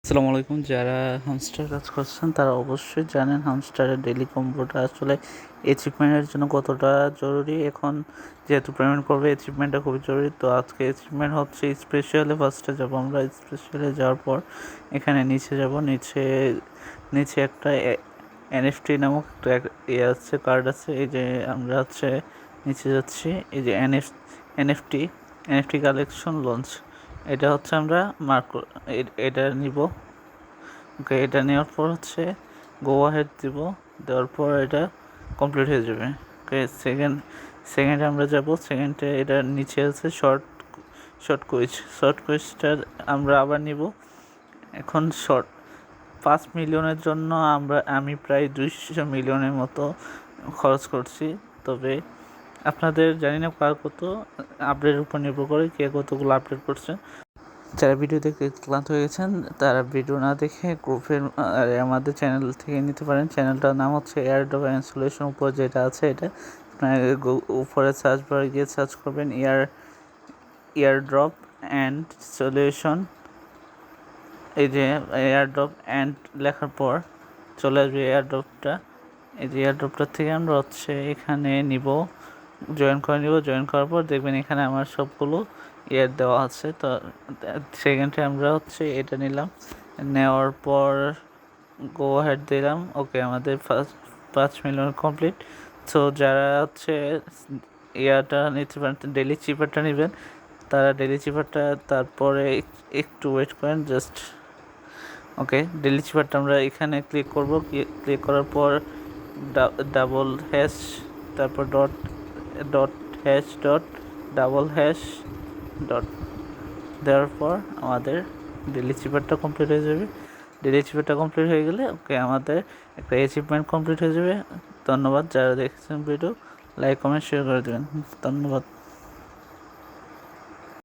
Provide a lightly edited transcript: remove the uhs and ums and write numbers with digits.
আসসালামু আলাইকুম। যারা হামস্টার কাজ করছেন তারা অবশ্যই জানেন হামস্টারের ডেইলি কম্বোটা আসলে অ্যাচিভমেন্টের জন্য কতটা জরুরি। এখন যেহেতু পেমেন্ট করবে অ্যাচিভমেন্টটা খুবই জরুরি, তো আজকে অ্যাচিভমেন্ট হচ্ছে স্পেশালে। ফার্স্টে যাব আমরা, স্পেশালে যাওয়ার পর এখানে নিচে যাব। নিচে নিচে একটা এনএফটি নামক একটা আছে, কার্ড আছে। এই যে আমরা হচ্ছে নিচে যাচ্ছি, এই যে এনএফটি এনএফটি কালেকশন লঞ্চ, এটা হচ্ছে আমরা এটা নিব। ওকে, এটা নেওয়ার পর হচ্ছে গো হেড দিব, দেওয়ার পর এটা কমপ্লিট হয়ে যাবে। ওকে, সেকেন্ডে আমরা যাব। সেকেন্ডে এটা নিচে আছে শর্ট কুইজটা আমরা আবার নিব। এখন 5 মিলিয়নের জন্য আমি প্রায় 200 মিলিয়নের মতো খরচ করছি। তবে আপনাদের জানি না কার কত আপডেটের উপর নির্ভর করে কে কতগুলো আপডেট করছে। যারা ভিডিও দেখে ক্লান্ত হয়ে গেছেন তারা ভিডিও না দেখে গ্রুপের আমাদের চ্যানেল থেকে নিতে পারেন। চ্যানেলটার নাম হচ্ছে এয়ারড্রপ অ্যান্ড সলিউশন। উপর যেটা আছে এটা উপরে সার্চ বারে গিয়ে সার্চ করবেন এয়ারড্রপ অ্যান্ড সলিউশন। এই যে এয়ারড্রপ অ্যান্ড লেখার পর চলে আসবে এয়ারড্রপটা। এই যে এয়ারড্রপটার থেকে আমরা হচ্ছে এখানে নিব, জয়েন করার পর দেখবেন এখানে আমার সবগুলো ইয়ার দেওয়া আছে। তো সেকেন্ডে আমরা হচ্ছে এটা নিলাম, নেওয়ার পর গো হেড দিলাম। ওকে, আমাদের 5 মিলিয়ন কমপ্লিট। সো যারা হচ্ছে ইয়ারটা নিতে পারেন, ডেলি চিপারটা নেবেন, তারা ডেলি চিপারটা তারপরে একটু ওয়েট করেন জাস্ট। ওকে, ডেলি চিপারটা আমরা এখানে ক্লিক করব। ক্লিক করার পর ডাবল হ্যাশ, তারপর dot hash dot double hash dot দেওয়ার পর আমাদের ডেলি চিপারটা কমপ্লিট হয়ে যাবে। ডেলি চিপারটা কমপ্লিট হয়ে গেলে ওকে, আমাদের একটা অ্যাচিভমেন্ট কমপ্লিট হয়ে যাবে। ধন্যবাদ যারা দেখেছেন ভিডিও, লাইক কমেন্ট শেয়ার করে দেবেন। ধন্যবাদ।